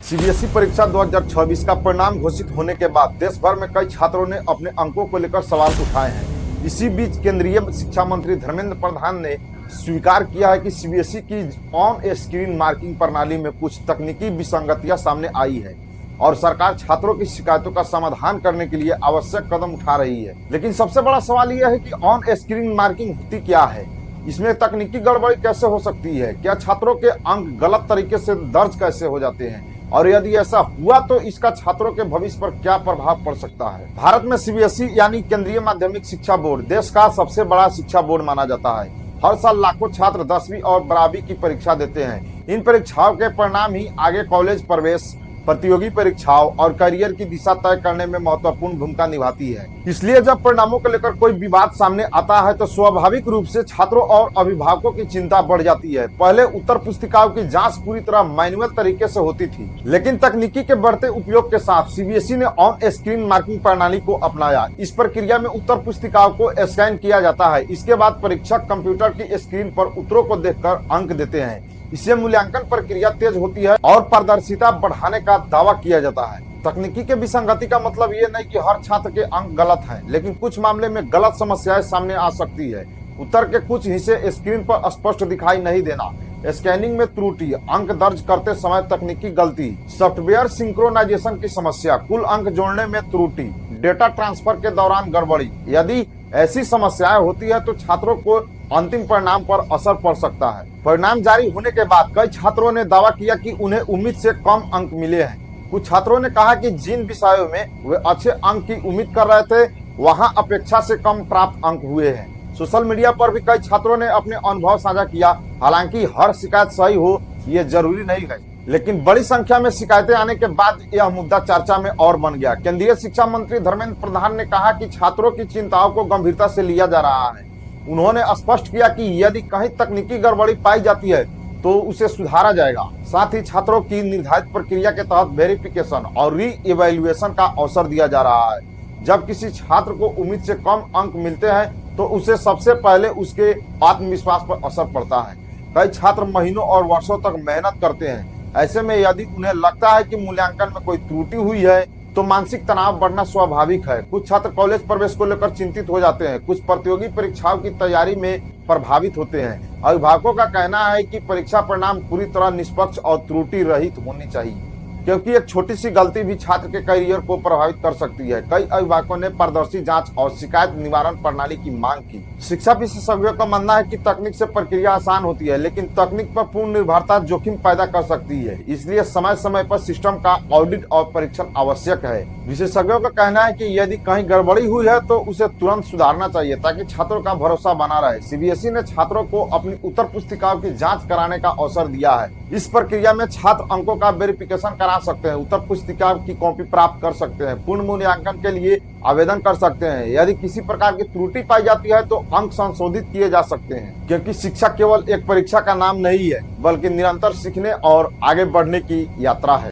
CBSE परीक्षा 2024 का परिणाम घोषित होने के बाद देश भर में कई छात्रों ने अपने अंकों को लेकर सवाल उठाए हैं। इसी बीच केंद्रीय शिक्षा मंत्री धर्मेंद्र प्रधान ने स्वीकार किया है कि सीबीएसई की ऑन स्क्रीन मार्किंग प्रणाली में कुछ तकनीकी विसंगतियां सामने आई है और सरकार छात्रों की शिकायतों का समाधान करने के लिए आवश्यक कदम उठा रही है। लेकिन सबसे बड़ा सवाल यह है कि ऑन स्क्रीन मार्किंग होती क्या है, इसमें तकनीकी गड़बड़ी कैसे हो सकती है, क्या छात्रों के अंक गलत तरीके से दर्ज कैसे हो जाते हैं और यदि ऐसा हुआ तो इसका छात्रों के भविष्य पर क्या प्रभाव पड़ सकता है। भारत में सीबीएसई यानी केंद्रीय माध्यमिक शिक्षा बोर्ड देश का सबसे बड़ा शिक्षा बोर्ड माना जाता है। हर साल लाखों छात्र 10वीं और 12वीं की परीक्षा देते हैं। इन परीक्षाओं के परिणाम ही आगे कॉलेज प्रवेश, प्रतियोगी परीक्षाओं और करियर की दिशा तय करने में महत्वपूर्ण भूमिका निभाती है। इसलिए जब परिणामों को लेकर कोई विवाद सामने आता है तो स्वाभाविक रूप से छात्रों और अभिभावकों की चिंता बढ़ जाती है। पहले उत्तर पुस्तिकाओं की जांच पूरी तरह मैनुअल तरीके से होती थी, लेकिन तकनीकी के बढ़ते उपयोग के साथ सीबीएसई ने ऑन स्क्रीन मार्किंग प्रणाली को अपनाया। इस प्रक्रिया में उत्तर पुस्तिकाओं को स्कैन किया जाता है। इसके बाद परीक्षक कंप्यूटर की स्क्रीन पर उत्तरों को देखकर अंक देते हैं। इससे मूल्यांकन प्रक्रिया तेज होती है और पारदर्शिता बढ़ाने का दावा किया जाता है। तकनीकी के विसंगति का मतलब ये नहीं कि हर छात्र के अंक गलत हैं, लेकिन कुछ मामले में गलत समस्याएं सामने आ सकती है। उत्तर के कुछ हिस्से स्क्रीन पर स्पष्ट दिखाई नहीं देना, स्कैनिंग में त्रुटि, अंक दर्ज करते समय तकनीकी गलती, सॉफ्टवेयर सिंक्रोनाइजेशन की समस्या, कुल अंक जोड़ने में त्रुटि, डेटा ट्रांसफर के दौरान गड़बड़ी। यदि ऐसी समस्याएं होती है तो छात्रों को अंतिम परिणाम पर असर पड़ सकता है। परिणाम जारी होने के बाद कई छात्रों ने दावा किया कि उन्हें उम्मीद से कम अंक मिले हैं। कुछ छात्रों ने कहा कि जिन विषयों में वे अच्छे अंक की उम्मीद कर रहे थे वहां अपेक्षा से कम प्राप्त अंक हुए हैं। सोशल मीडिया पर भी कई छात्रों ने अपने अनुभव साझा किया। हालांकि हर शिकायत सही हो ये जरूरी नहीं है, लेकिन बड़ी संख्या में शिकायतें आने के बाद यह मुद्दा चर्चा में और बन गया। केंद्रीय शिक्षा मंत्री धर्मेंद्र प्रधान ने कहा कि छात्रों की चिंताओं को गंभीरता से लिया जा रहा है। उन्होंने स्पष्ट किया कि यदि कहीं तकनीकी गड़बड़ी पाई जाती है तो उसे सुधारा जाएगा। साथ ही छात्रों की निर्धारित प्रक्रिया के तहत वेरिफिकेशन और री इवैल्यूएशन का अवसर दिया जा रहा है। जब किसी छात्र को उम्मीद से कम अंक मिलते हैं तो उसे सबसे पहले उसके आत्मविश्वास पर असर पड़ता है। कई छात्र महीनों और वर्षों तक मेहनत करते हैं। ऐसे में यदि उन्हें लगता है कि मूल्यांकन में कोई त्रुटि हुई है तो मानसिक तनाव बढ़ना स्वाभाविक है। कुछ छात्र कॉलेज प्रवेश को लेकर चिंतित हो जाते हैं, कुछ प्रतियोगी परीक्षाओं की तैयारी में प्रभावित होते हैं। अभिभावकों का कहना है कि परीक्षा परिणाम पूरी तरह निष्पक्ष और त्रुटि रहित होनी चाहिए, क्योंकि एक छोटी सी गलती भी छात्र के करियर को प्रभावित कर सकती है। कई अभिभावकों ने पारदर्शी जांच और शिकायत निवारण प्रणाली की मांग की। शिक्षा विशेषज्ञों का मानना है कि तकनीक से प्रक्रिया आसान होती है, लेकिन तकनीक पर पूर्ण निर्भरता जोखिम पैदा कर सकती है। इसलिए समय समय पर सिस्टम का ऑडिट और परीक्षण आवश्यक है। विशेषज्ञों का कहना है कि यदि कहीं गड़बड़ी हुई है तो उसे तुरंत सुधारना चाहिए ताकि छात्रों का भरोसा बना रहे। सीबीएसई ने छात्रों को अपनी उत्तर पुस्तिकाओं की जाँच कराने का अवसर दिया है। इस प्रक्रिया में छात्र अंकों का वेरिफिकेशन करा सकते हैं, उत्तर पुस्तिका की कॉपी प्राप्त कर सकते हैं, पूर्ण मूल्यांकन के लिए आवेदन कर सकते हैं। यदि किसी प्रकार की त्रुटि पाई जाती है तो अंक संशोधित किए जा सकते हैं, क्योंकि शिक्षा केवल एक परीक्षा का नाम नहीं है बल्कि निरंतर सीखने और आगे बढ़ने की यात्रा है।